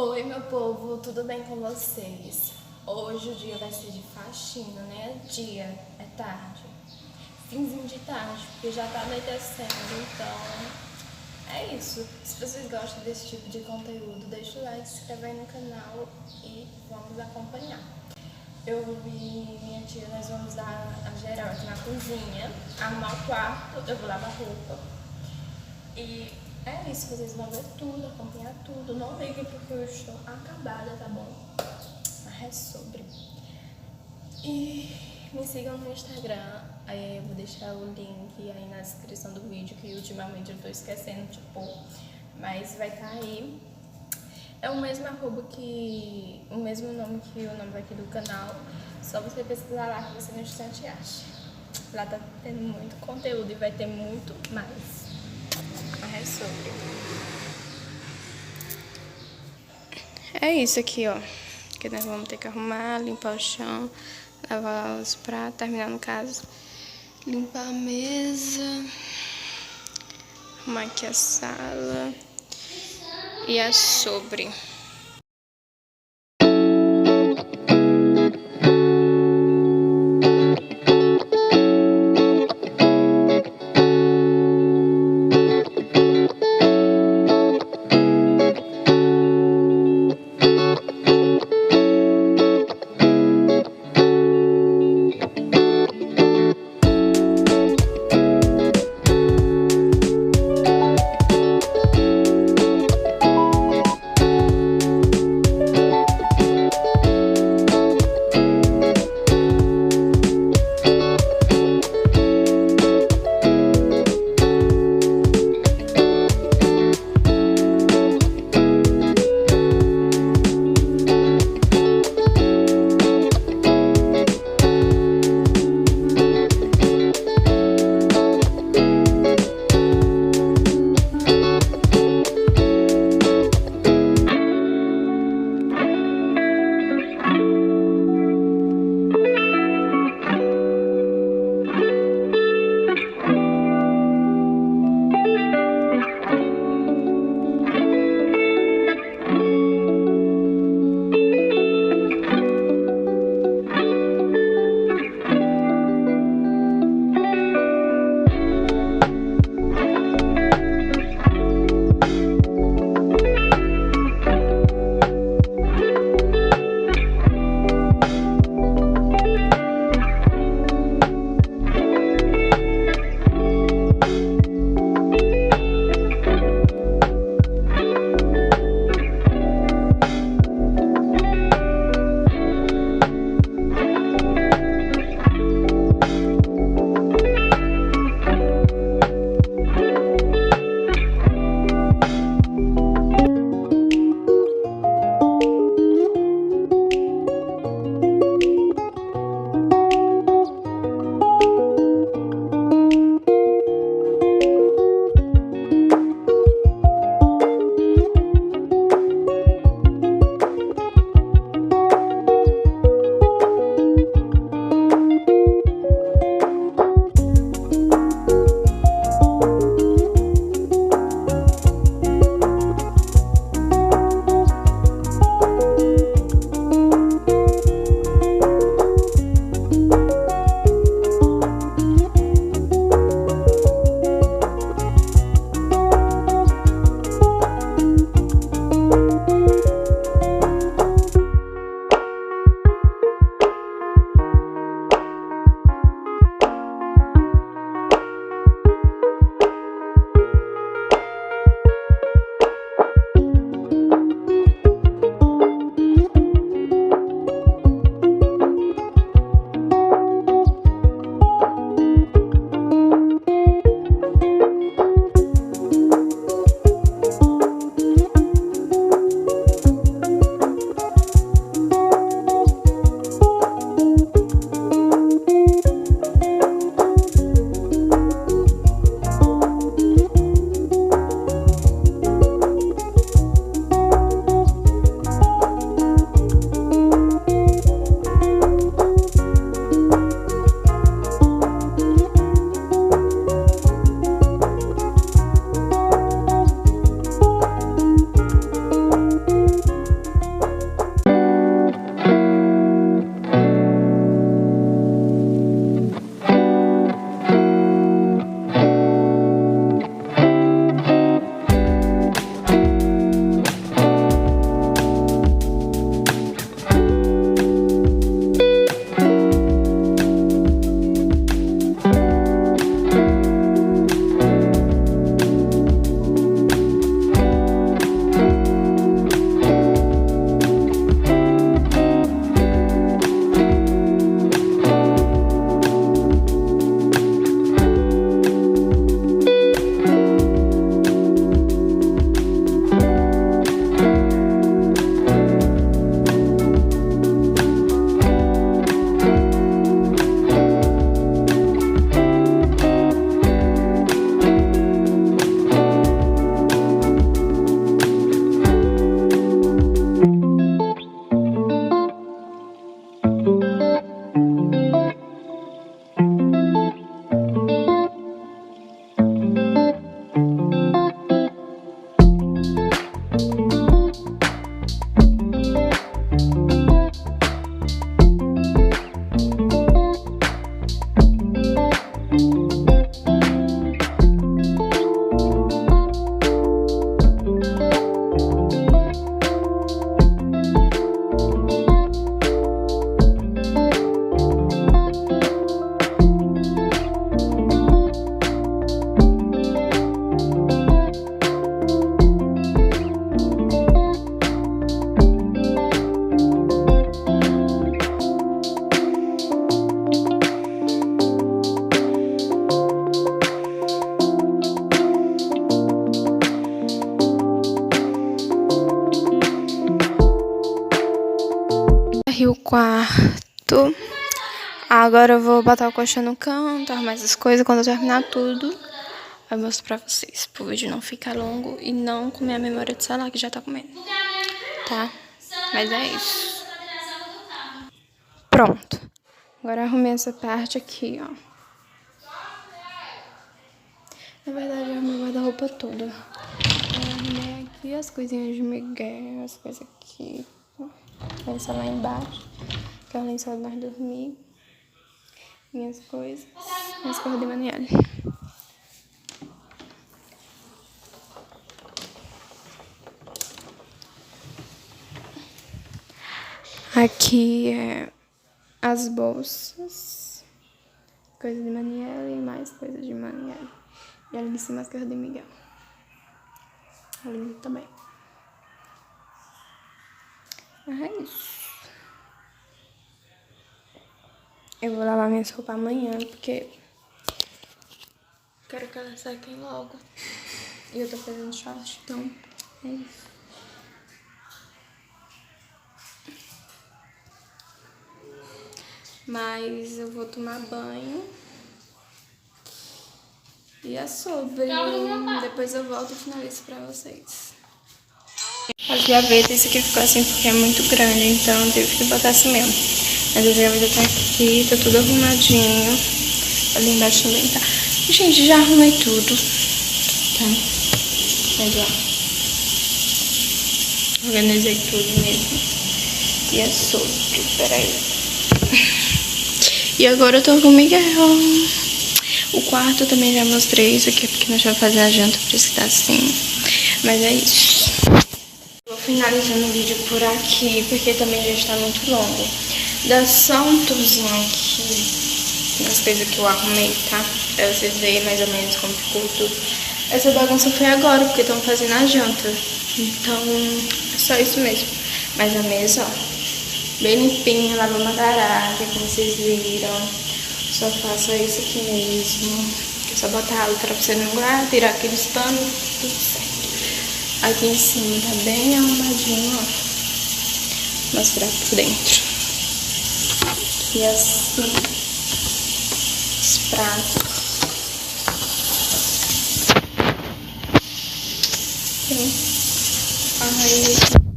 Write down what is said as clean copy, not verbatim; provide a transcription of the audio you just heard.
Oi, meu povo, tudo bem com vocês? Hoje o dia vai ser de faxina, né? Dia, é tarde, finzinho de tarde, porque já tá anoitecendo, então é isso. Se vocês gostam desse tipo de conteúdo, deixa o like, se inscreve aí no canal e vamos acompanhar. Eu vi minha tia, nós vamos dar a geral aqui na cozinha, arrumar o quarto, eu vou lavar roupa. E é isso, vocês vão ver tudo, acompanhar tudo. Não liguem porque eu estou acabada, tá bom? Mas é sobre. E me sigam no Instagram, aí eu vou deixar o link aí na descrição do vídeo, que ultimamente eu tô esquecendo, tipo, mas vai estar aí. É o mesmo arroba que. O mesmo nome que o nome aqui do canal. Só você pesquisar lá que você no instante acha. Lá tá tendo muito conteúdo e vai ter muito mais. É sobre. É isso aqui, ó. Que nós vamos ter que arrumar, limpar o chão, lavar os pratos, terminar no caso. Limpar a mesa. Arrumar aqui a sala. E é sobre. varri o quarto. Agora eu vou botar o colchão no canto, arrumar essas coisas. Quando eu terminar tudo, eu mostro pra vocês. Pro vídeo não ficar longo e não comer a memória do celular, que já tá comendo. Tá? Mas é isso. Pronto. Agora eu arrumei essa parte aqui, ó. Na verdade, eu arrumei o guarda-roupa todo. Eu arrumei aqui as coisinhas de Miguel, as coisas aqui. Lençol lá embaixo, que é o lençol de nós dormir. Minhas coisas de Maniele. Aqui é as bolsas, coisas de Maniele e mais coisas de Maniele. E ali em cima as coisas de Miguel. Ali também. É isso. Eu vou lavar minhas roupas amanhã, porque quero que elas sequem logo. E eu tô fazendo short, então é isso. Mas eu vou tomar banho. E é sobre. Depois eu volto e finalizo pra vocês. As gavetas, isso aqui ficou assim porque é muito grande, então eu tive que botar assim mesmo. Mas as gavetas tá aqui, tá tudo arrumadinho. Ali embaixo também tá. Gente, já arrumei tudo. Tá? Mas ó. Organizei tudo mesmo. E é sobre. Peraí. E agora eu tô com o Miguel. O quarto eu também já mostrei. Isso aqui é porque nós vamos fazer a janta, por isso que tá assim. Mas é isso. Vou finalizando o vídeo por aqui, porque também já está muito longo. Dá só um tourzinho aqui nas coisas que eu arrumei, tá? Pra vocês verem mais ou menos como ficou tudo. Essa bagunça foi agora, porque estão fazendo a janta. Então, é só isso mesmo. Mas a mesa, ó, bem limpinha, lavou uma garagem, como vocês viram. Só faço isso aqui mesmo. É só botar água pra você não guardar, tirar aqueles panos, tudo certo. Aqui em cima tá bem arrumadinho, ó. Vou mostrar por dentro. E assim, os pratos. Tem. Aí.